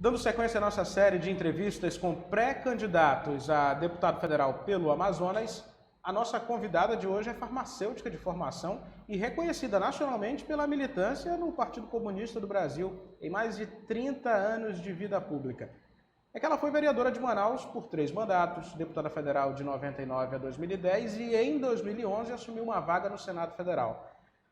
Dando sequência à nossa série de entrevistas com pré-candidatos a deputado federal pelo Amazonas, a nossa convidada de hoje é farmacêutica de formação e reconhecida nacionalmente pela militância no Partido Comunista do Brasil em mais de 30 anos de vida pública. É que ela foi vereadora de Manaus por 3 mandatos, deputada federal de 99 a 2010 e em 2011 assumiu uma vaga no Senado Federal.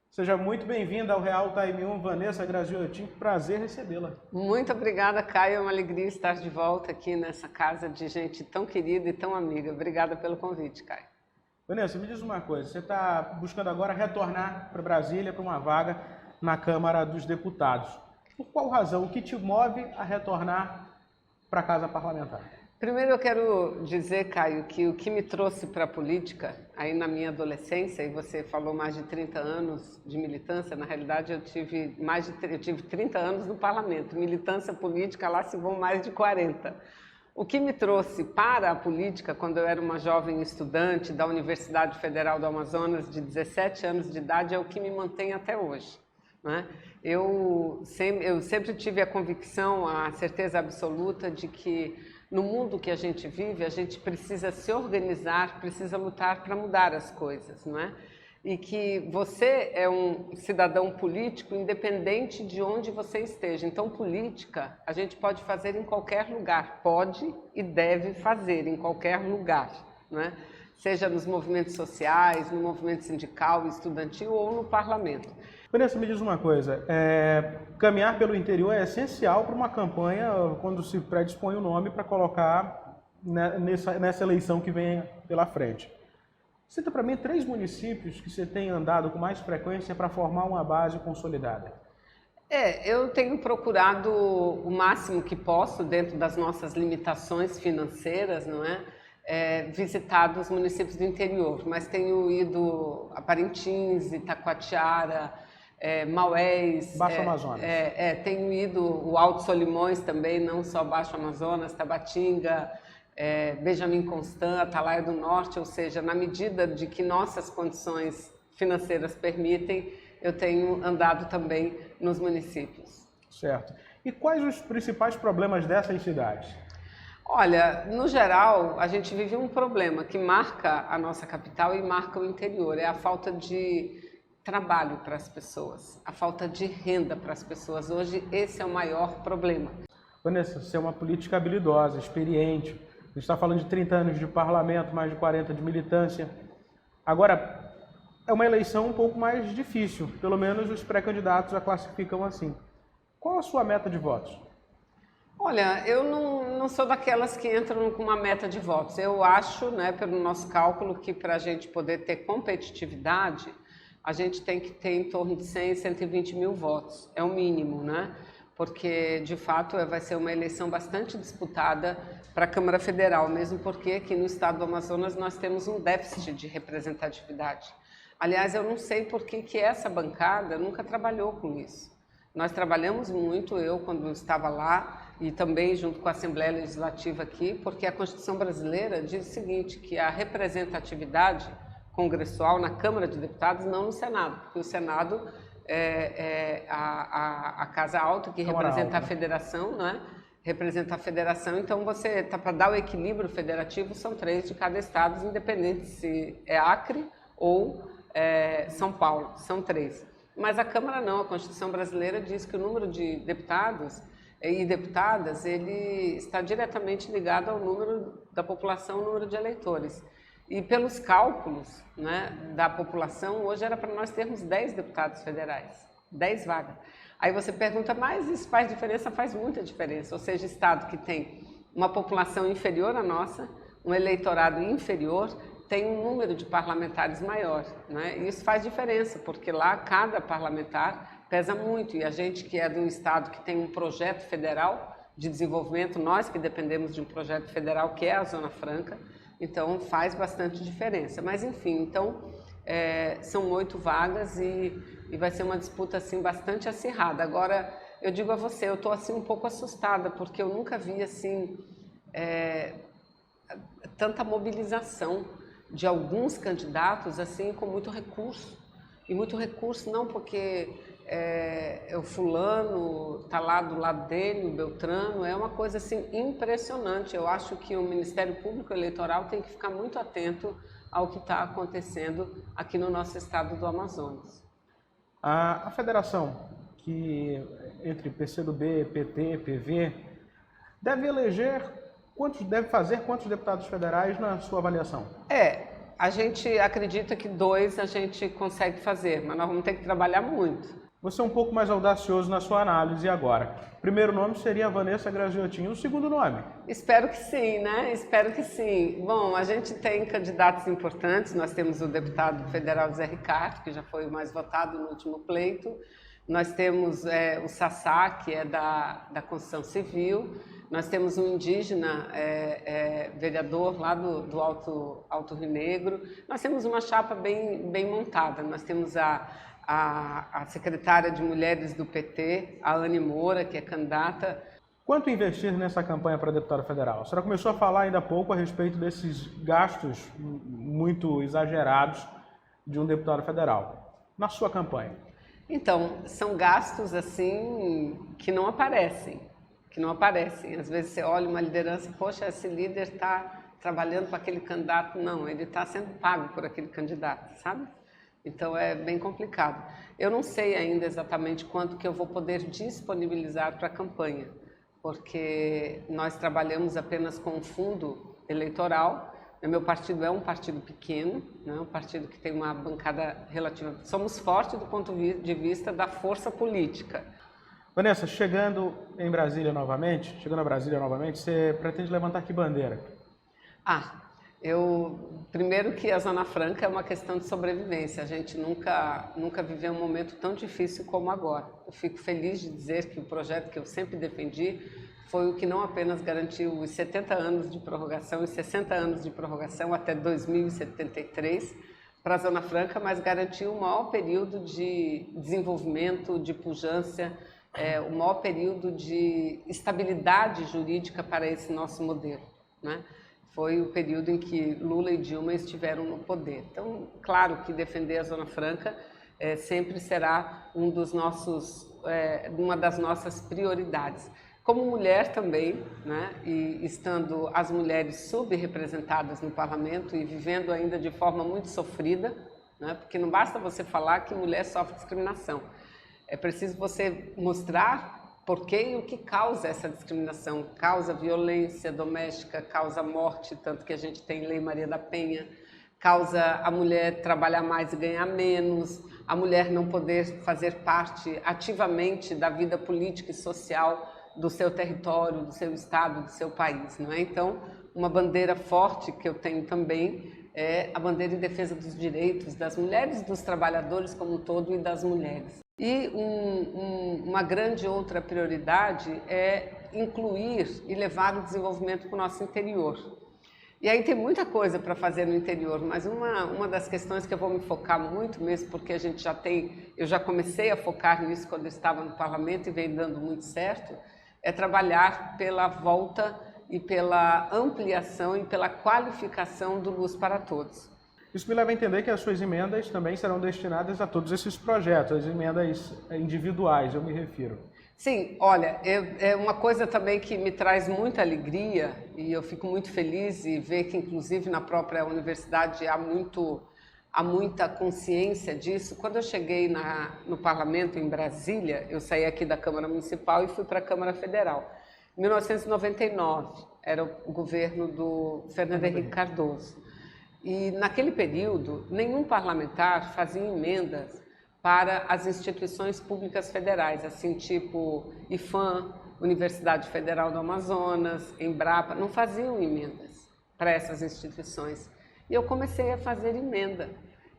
Seja muito bem-vinda ao Real Time 1, Vanessa Graziotin, prazer recebê-la. Muito obrigada, Caio, é uma alegria estar de volta aqui nessa casa de gente tão querida e tão amiga. Obrigada pelo convite, Caio. Vanessa, me diz uma coisa, você está buscando agora retornar para Brasília para uma vaga na Câmara dos Deputados. Por qual razão? O que te move a retornar para a Casa Parlamentar? Primeiro eu quero dizer, Caio, que o que me trouxe para a política, aí na minha adolescência, e você falou mais de 30 anos de militância, na realidade eu tive 30 anos no parlamento, militância política lá se vão mais de 40. O que me trouxe para a política, quando eu era uma jovem estudante da Universidade Federal do Amazonas, de 17 anos de idade, é o que me mantém até hoje, né? Eu sempre tive a convicção, a certeza absoluta de que no mundo que a gente vive, a gente precisa se organizar, precisa lutar para mudar as coisas, não é? E que você é um cidadão político independente de onde você esteja. Então, política a gente pode fazer em qualquer lugar, pode e deve fazer em qualquer lugar, não é? Seja nos movimentos sociais, no movimento sindical, estudantil ou no parlamento. Vanessa, me diz uma coisa, caminhar pelo interior é essencial para uma campanha quando se predispõe o nome para colocar nessa eleição que vem pela frente. Cita para mim 3 municípios que você tem andado com mais frequência para formar uma base consolidada. Eu tenho procurado o máximo que posso, dentro das nossas limitações financeiras, não é? Visitado os municípios do interior, mas tenho ido a Parintins, Itacoatiara, Maués, Baixo Amazonas. Tenho ido o Alto Solimões também, não só Baixo Amazonas, Tabatinga, Benjamin Constant, Atalaia do Norte, ou seja, na medida de que nossas condições financeiras permitem, eu tenho andado também nos municípios. Certo. E quais os principais problemas dessas cidades? Olha, no geral, a gente vive um problema que marca a nossa capital e marca o interior, é a falta de trabalho para as pessoas, a falta de renda para as pessoas. Hoje, esse é o maior problema. Vanessa, você é uma política habilidosa, experiente, a gente está falando de 30 anos de parlamento, mais de 40 de militância. Agora, é uma eleição um pouco mais difícil, pelo menos os pré-candidatos a classificam assim. Qual a sua meta de votos? Olha, eu não sou daquelas que entram com uma meta de votos. Eu acho, né, pelo nosso cálculo, que para a gente poder ter competitividade, a gente tem que ter em torno de 100, 120 mil votos. É o mínimo, né? Porque, de fato, vai ser uma eleição bastante disputada para a Câmara Federal, mesmo porque aqui no estado do Amazonas nós temos um déficit de representatividade. Aliás, eu não sei por que essa bancada nunca trabalhou com isso. Nós trabalhamos muito, eu quando estava lá, e também junto com a Assembleia Legislativa aqui, porque a Constituição brasileira diz o seguinte, que a representatividade congressual na Câmara de Deputados, não no Senado, porque o Senado é a Casa Alta que representa a federação, né? Representa a federação, então você tá para dar o equilíbrio federativo, são 3 de cada estado, independente se é Acre ou São Paulo, são 3. Mas a Câmara não, a Constituição brasileira diz que o número de deputados e deputadas, ele está diretamente ligado ao número da população, o número de eleitores. E pelos cálculos, né, da população, hoje era para nós termos 10 deputados federais, 10 vagas. Aí você pergunta, mas isso faz diferença? Faz muita diferença. Ou seja, estado que tem uma população inferior à nossa, um eleitorado inferior, tem um número de parlamentares maior, né? E isso faz diferença, porque lá cada parlamentar pesa muito. E a gente que é de um estado que tem um projeto federal de desenvolvimento, nós que dependemos de um projeto federal que é a Zona Franca, então faz bastante diferença. Mas enfim, então são 8 vagas e vai ser uma disputa assim bastante acirrada. Agora, eu digo a você, eu estou assim um pouco assustada, porque eu nunca vi assim tanta mobilização de alguns candidatos assim com muito recurso. E muito recurso não porque o fulano está lá do lado dele, o Beltrano, é uma coisa assim impressionante. Eu acho que o Ministério Público Eleitoral tem que ficar muito atento ao que está acontecendo aqui no nosso estado do Amazonas. A federação, que entre PCdoB, PT, PV, deve fazer quantos deputados federais na sua avaliação? A gente acredita que 2 a gente consegue fazer, mas nós vamos ter que trabalhar muito. Você é um pouco mais audacioso na sua análise agora. O primeiro nome seria a Vanessa Graziotin. O segundo nome? Espero que sim, né? Espero que sim. Bom, a gente tem candidatos importantes. Nós temos o deputado federal Zé Ricardo, que já foi o mais votado no último pleito. Nós temos o Sassá, que é da Construção Civil. Nós temos um indígena vereador lá do Alto Rio Negro. Nós temos uma chapa bem montada. Nós temos a secretária de Mulheres do PT, a Anne Moura, que é candidata. Quanto investir nessa campanha para deputada federal? A senhora começou a falar ainda há pouco a respeito desses gastos muito exagerados de um deputado federal. Na sua campanha? Então, são gastos assim que não aparecem. Às vezes você olha uma liderança, poxa, esse líder está trabalhando para aquele candidato. Não, ele está sendo pago por aquele candidato, sabe? Então é bem complicado. Eu não sei ainda exatamente quanto que eu vou poder disponibilizar para a campanha, porque nós trabalhamos apenas com um fundo eleitoral. O meu partido é um partido pequeno, né? Um partido que tem uma bancada relativa. Somos fortes do ponto de vista da força política. Vanessa, chegando a Brasília novamente, você pretende levantar que bandeira? Primeiro que a Zona Franca é uma questão de sobrevivência. A gente nunca viveu um momento tão difícil como agora. Eu fico feliz de dizer que o projeto que eu sempre defendi foi o que não apenas garantiu os 70 anos de prorrogação e 60 anos de prorrogação até 2073 para a Zona Franca, mas garantiu o maior período de desenvolvimento, de pujança, o maior período de estabilidade jurídica para esse nosso modelo, né? Foi o período em que Lula e Dilma estiveram no poder. Então, claro que defender a Zona Franca sempre será uma das nossas prioridades. Como mulher também, né, e estando as mulheres subrepresentadas no parlamento e vivendo ainda de forma muito sofrida, né, porque não basta você falar que mulher sofre discriminação. É preciso você mostrar por que e o que causa essa discriminação. Causa violência doméstica, causa morte, tanto que a gente tem Lei Maria da Penha, causa a mulher trabalhar mais e ganhar menos, a mulher não poder fazer parte ativamente da vida política e social do seu território, do seu estado, do seu país, não é? Então, uma bandeira forte que eu tenho também é a bandeira em defesa dos direitos das mulheres, dos trabalhadores como um todo e das mulheres. E uma grande outra prioridade é incluir e levar o desenvolvimento para o nosso interior. E aí tem muita coisa para fazer no interior, mas uma das questões que eu vou me focar muito mesmo, porque eu já comecei a focar nisso quando eu estava no parlamento e vem dando muito certo, é trabalhar pela volta e pela ampliação e pela qualificação do Luz para Todos. Isso me leva a entender que as suas emendas também serão destinadas a todos esses projetos, as emendas individuais, eu me refiro. Sim, olha, é uma coisa também que me traz muita alegria e eu fico muito feliz e ver que inclusive na própria universidade há muita consciência disso. Quando eu cheguei no parlamento em Brasília, eu saí aqui da Câmara Municipal e fui para a Câmara Federal. Em 1999, era o governo do Fernando Henrique Cardoso. E naquele período, nenhum parlamentar fazia emendas para as instituições públicas federais, assim tipo IFAM, Universidade Federal do Amazonas, Embrapa, não faziam emendas para essas instituições. E eu comecei a fazer emenda.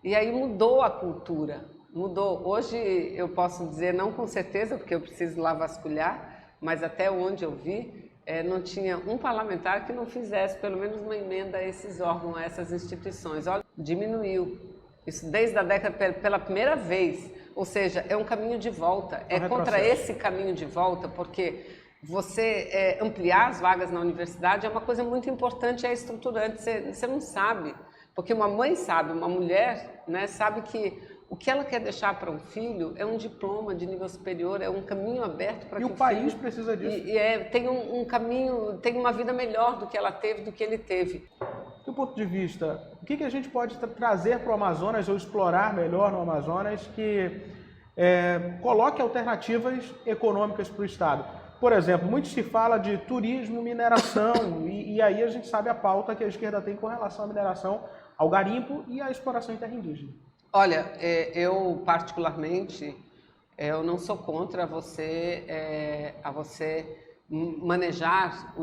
E aí mudou a cultura, mudou. Hoje eu posso dizer, não com certeza, porque eu preciso lá vasculhar, mas até onde eu vi, não tinha um parlamentar que não fizesse pelo menos uma emenda a esses órgãos, a essas instituições. Olha, diminuiu. Isso desde a década, pela primeira vez. Ou seja, é um caminho de volta. É contra esse caminho de volta, porque você ampliar as vagas na universidade é uma coisa muito importante, é estruturante. Você não sabe, porque uma mãe sabe, uma mulher, né, sabe que O que ela quer deixar para um filho é um diploma de nível superior, é um caminho aberto para que o país precisa disso. Tem um caminho, tem uma vida melhor do que ela teve, do que ele teve. Do seu ponto de vista, o que a gente pode trazer para o Amazonas ou explorar melhor no Amazonas que coloque alternativas econômicas para o Estado? Por exemplo, muito se fala de turismo, mineração, e aí a gente sabe a pauta que a esquerda tem com relação à mineração, ao garimpo e à exploração em terra indígena. Olha, eu particularmente, eu não sou contra você manejar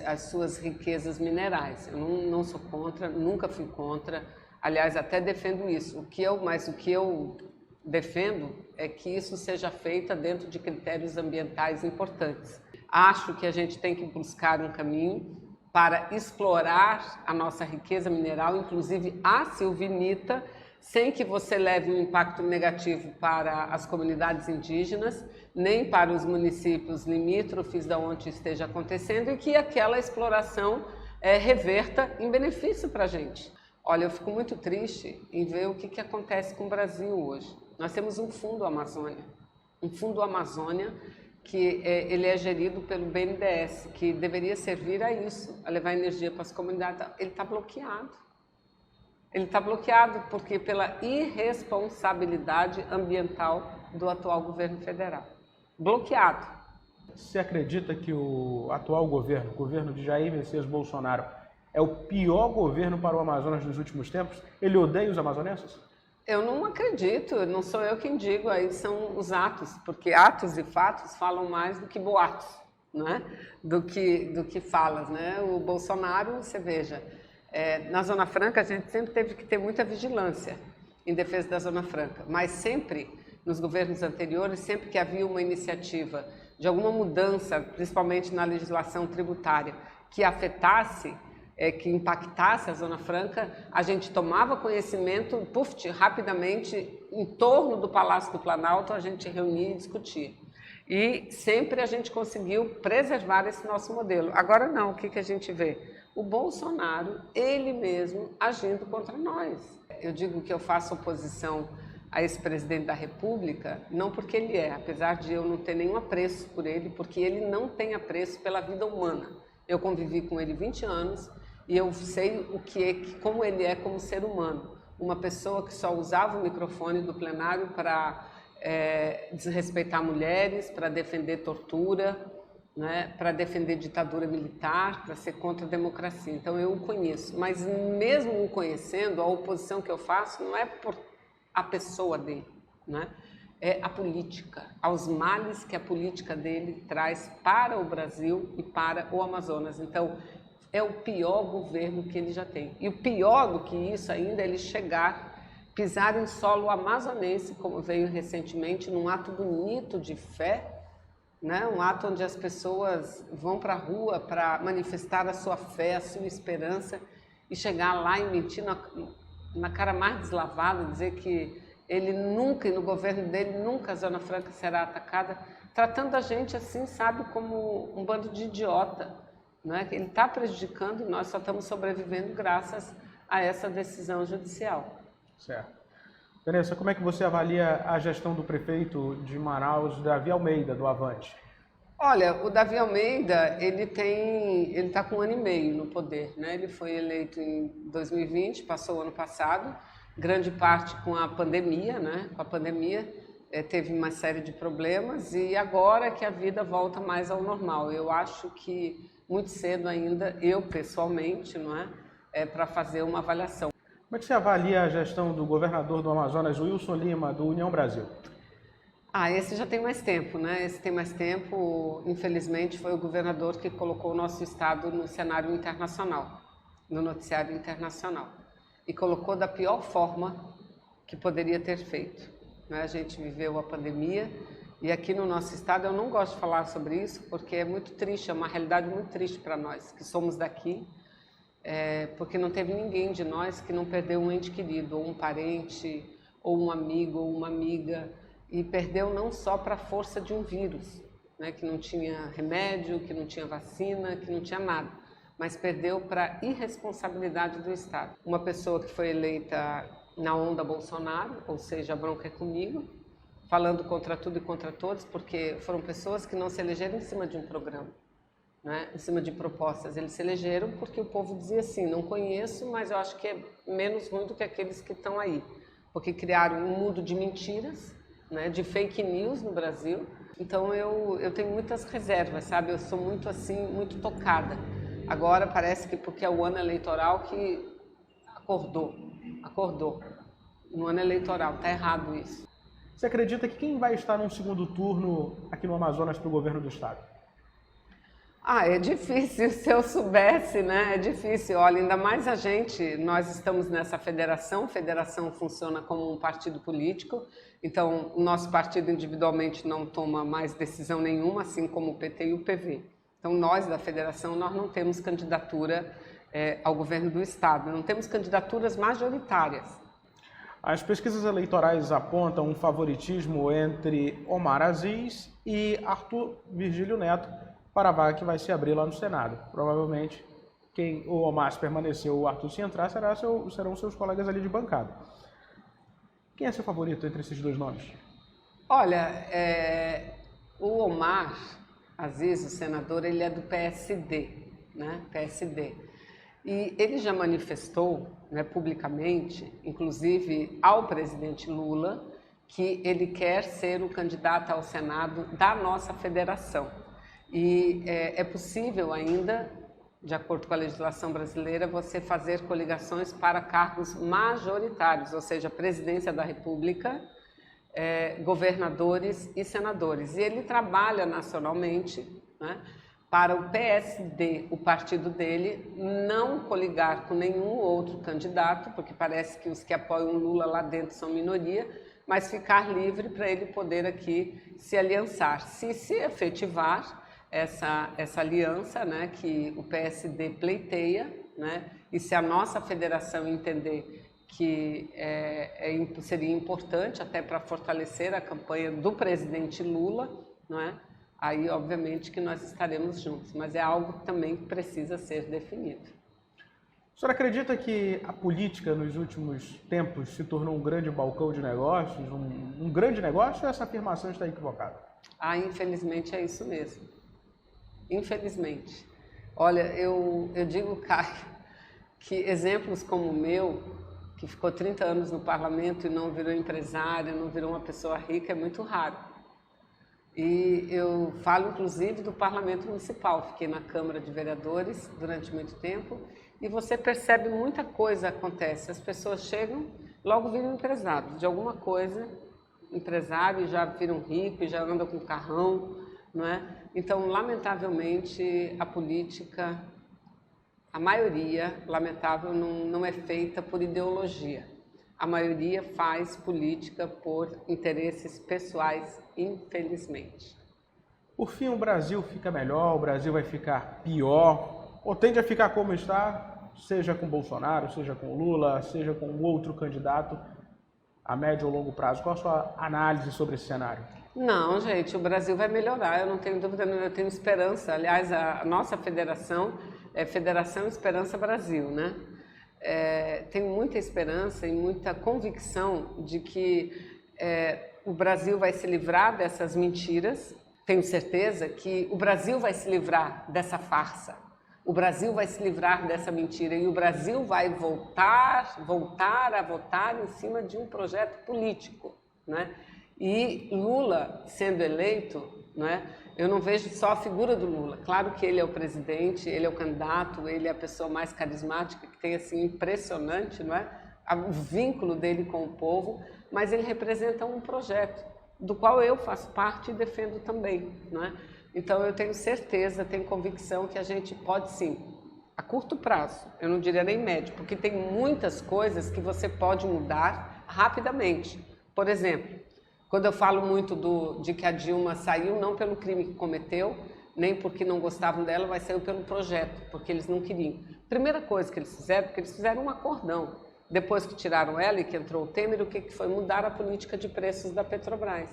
as suas riquezas minerais. Eu não sou contra, nunca fui contra. Aliás, até defendo isso. Mas o que eu defendo é que isso seja feito dentro de critérios ambientais importantes. Acho que a gente tem que buscar um caminho para explorar a nossa riqueza mineral, inclusive a silvinita, sem que você leve um impacto negativo para as comunidades indígenas, nem para os municípios limítrofes da onde esteja acontecendo, e que aquela exploração reverta em benefício para a gente. Olha, eu fico muito triste em ver o que acontece com o Brasil hoje. Nós temos um Fundo Amazônia, que ele é gerido pelo BNDES, que deveria servir a isso, a levar energia para as comunidades. Ele está bloqueado. Ele está bloqueado porque pela irresponsabilidade ambiental do atual governo federal. Bloqueado. Você acredita que o atual governo, o governo de Jair Messias Bolsonaro, é o pior governo para o Amazonas nos últimos tempos? Ele odeia os amazonenses? Eu não acredito, não sou eu quem digo, aí são os atos, porque atos e fatos falam mais do que boatos, né? do que falas. Né? O Bolsonaro, você veja, na Zona Franca a gente sempre teve que ter muita vigilância em defesa da Zona Franca, mas sempre, nos governos anteriores, sempre que havia uma iniciativa de alguma mudança, principalmente na legislação tributária, que afetasse, que impactasse a Zona Franca, a gente tomava conhecimento, rapidamente, em torno do Palácio do Planalto, a gente reunia e discutia. E sempre a gente conseguiu preservar esse nosso modelo. Agora não, o que a gente vê? O Bolsonaro, ele mesmo, agindo contra nós. Eu digo que eu faço oposição a esse presidente da República, não porque ele apesar de eu não ter nenhum apreço por ele, porque ele não tem apreço pela vida humana. Eu convivi com ele 20 anos, e eu sei como ele é como ser humano. Uma pessoa que só usava o microfone do plenário para desrespeitar mulheres, para defender tortura, né, para defender ditadura militar, para ser contra a democracia. Então eu o conheço. Mas mesmo o conhecendo, a oposição que eu faço não é por a pessoa dele, né? É a política, aos males que a política dele traz para o Brasil e para o Amazonas. Então, é o pior governo que ele já tem. E o pior do que isso ainda é ele pisar em solo amazonense, como veio recentemente, num ato bonito de fé, né? Um ato onde as pessoas vão para a rua para manifestar a sua fé, a sua esperança, e chegar lá e mentir na cara mais deslavada, dizer que ele nunca, e no governo dele, nunca a Zona Franca será atacada, tratando a gente assim, sabe, como um bando de idiota. Né? Ele está prejudicando e nós só estamos sobrevivendo graças a essa decisão judicial. Certo. Vanessa, como é que você avalia a gestão do prefeito de Manaus, Davi Almeida, do Avante? Olha, o Davi Almeida, ele está com 1 ano e meio no poder, né? Ele foi eleito em 2020, passou o ano passado, grande parte com a pandemia, né? Com a pandemia teve uma série de problemas e agora que a vida volta mais ao normal. Eu acho que muito cedo ainda, eu pessoalmente, não é para fazer uma avaliação. Como é que você avalia a gestão do governador do Amazonas, Wilson Lima, do União Brasil? Esse já tem mais tempo, né? Esse tem mais tempo, infelizmente, foi o governador que colocou o nosso estado no cenário internacional, no noticiário internacional. E colocou da pior forma que poderia ter feito. Né? A gente viveu a pandemia e aqui no nosso estado, eu não gosto de falar sobre isso, porque é muito triste, é uma realidade muito triste para nós, que somos daqui, porque não teve ninguém de nós que não perdeu um ente querido, ou um parente, ou um amigo, ou uma amiga, e perdeu não só para a força de um vírus, né, que não tinha remédio, que não tinha vacina, que não tinha nada, mas perdeu para a irresponsabilidade do Estado. Uma pessoa que foi eleita na onda Bolsonaro, ou seja, a bronca é comigo, falando contra tudo e contra todos, porque foram pessoas que não se elegeram em cima de um programa, né? Em cima de propostas. Eles se elegeram porque o povo dizia assim, não conheço, mas eu acho que é menos ruim do que aqueles que estão aí. Porque criaram um mundo de mentiras, né? De fake news no Brasil. Então eu tenho muitas reservas, sabe? Eu sou muito assim, muito tocada. Agora parece que porque é o ano eleitoral que acordou. No ano eleitoral, está errado isso. Você acredita que quem vai estar num segundo turno aqui no Amazonas para o governo do estado? É difícil, se eu soubesse, né? É difícil. Olha, ainda mais nós estamos nessa federação funciona como um partido político, então o nosso partido individualmente não toma mais decisão nenhuma, assim como o PT e o PV. Então nós da federação, nós não temos candidatura ao governo do estado, não temos candidaturas majoritárias. As pesquisas eleitorais apontam um favoritismo entre Omar Aziz e Arthur Virgílio Neto para a vaga que vai se abrir lá no Senado. Provavelmente, o Omar se permanecer ou o Arthur se entrar, serão seus colegas ali de bancada. Quem é seu favorito entre esses dois nomes? Olha, o Omar Aziz, o senador, ele é do PSD, né? PSD. E ele já manifestou, né, publicamente, inclusive ao presidente Lula, que ele quer ser o candidato ao Senado da nossa federação. E é possível ainda, de acordo com a legislação brasileira, você fazer coligações para cargos majoritários, ou seja, presidência da República, governadores e senadores. E ele trabalha nacionalmente, né, para o PSD, o partido dele, não coligar com nenhum outro candidato, porque parece que os que apoiam Lula lá dentro são minoria, mas ficar livre para ele poder aqui se aliançar. Se efetivar essa aliança, né, que o PSD pleiteia, né, e se a nossa federação entender que seria importante até para fortalecer a campanha do presidente Lula, não é? Aí, obviamente, que nós estaremos juntos, mas é algo também que precisa ser definido. A senhora acredita que a política nos últimos tempos se tornou um grande balcão de negócios, um grande negócio, ou essa afirmação está equivocada? Infelizmente é isso mesmo. Infelizmente. Olha, eu digo, Caio, que exemplos como o meu, que ficou 30 anos no parlamento e não virou empresário, não virou uma pessoa rica, é muito raro. E eu falo, inclusive, do Parlamento Municipal. Fiquei na Câmara de Vereadores durante muito tempo e você percebe muita coisa acontece. As pessoas chegam, logo viram empresários de alguma coisa, empresário, e já viram rico, e já andam com carrão, não é? Então, lamentavelmente, a política, a maioria, lamentável, não é feita por ideologia. A maioria faz política por interesses pessoais, infelizmente. Por fim, o Brasil fica melhor, o Brasil vai ficar pior, ou tende a ficar como está, seja com Bolsonaro, seja com Lula, seja com outro candidato, a médio ou longo prazo? Qual a sua análise sobre esse cenário? Não, gente, o Brasil vai melhorar, eu não tenho dúvida, eu tenho esperança. Aliás, a nossa federação é Federação Esperança Brasil, né? Tenho muita esperança e muita convicção de que o Brasil vai se livrar dessas mentiras. Tenho certeza que o Brasil vai se livrar dessa farsa. O Brasil vai se livrar dessa mentira e o Brasil vai voltar a votar em cima de um projeto político, né? E Lula sendo eleito, né? Eu não vejo só a figura do Lula. Claro que ele é o presidente, ele é o candidato, ele é a pessoa mais carismática, que tem assim impressionante, não é? O vínculo dele com o povo, mas ele representa um projeto do qual eu faço parte e defendo também, não é? Então eu tenho certeza, tenho convicção que a gente pode sim, a curto prazo, eu não diria nem médio, porque tem muitas coisas que você pode mudar rapidamente. Por exemplo, quando eu falo muito de que a Dilma saiu não pelo crime que cometeu, nem porque não gostavam dela, mas saiu pelo projeto, porque eles não queriam. Primeira coisa que eles fizeram, porque eles fizeram um acordão. Depois que tiraram ela e que entrou o Temer, o que foi? Mudar a política de preços da Petrobras.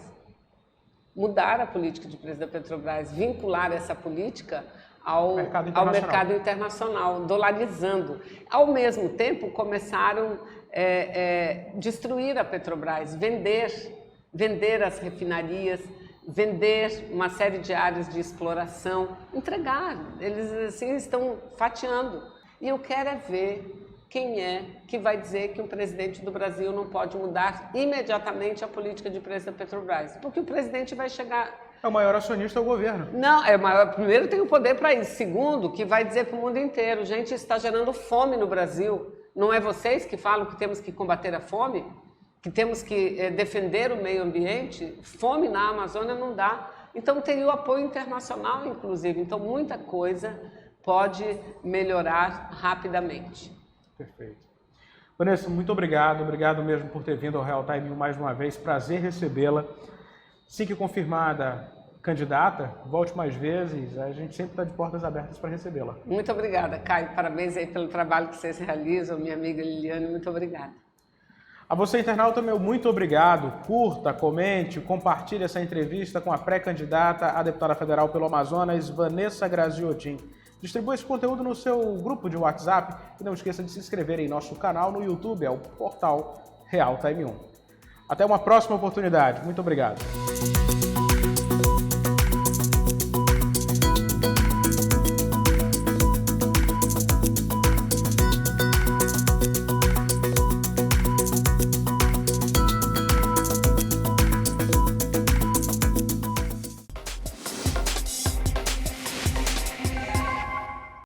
Mudar a política de preços da Petrobras, vincular essa política ao mercado internacional, dolarizando. Ao mesmo tempo, começaram destruir a Petrobras, vender as refinarias, vender uma série de áreas de exploração, entregar. Eles assim estão fatiando. E eu quero é ver quem é que vai dizer que um presidente do Brasil não pode mudar imediatamente a política de preço da Petrobras. Porque o presidente vai chegar... É o maior acionista do governo. Não, é o maior. Primeiro, tem o poder para isso. Segundo, que vai dizer para o mundo inteiro, gente, isso está gerando fome no Brasil. Não é vocês que falam que temos que combater a fome? Que temos que defender o meio ambiente? Fome na Amazônia não dá. Então, tem o apoio internacional, inclusive. Então, muita coisa pode melhorar rapidamente. Perfeito. Vanessa, muito obrigado. Obrigado mesmo por ter vindo ao Real Time mais uma vez. Prazer recebê-la. Assim que confirmada candidata, volte mais vezes. A gente sempre está de portas abertas para recebê-la. Muito obrigada, Caio. Parabéns aí pelo trabalho que vocês realizam. Minha amiga Liliane, muito obrigada. A você, internauta, meu muito obrigado. Curta, comente, compartilhe essa entrevista com a pré-candidata a deputada federal pelo Amazonas, Vanessa Graziotin. Distribua esse conteúdo no seu grupo de WhatsApp e não esqueça de se inscrever em nosso canal no YouTube, é o portal Real Time 1. Até uma próxima oportunidade. Muito obrigado.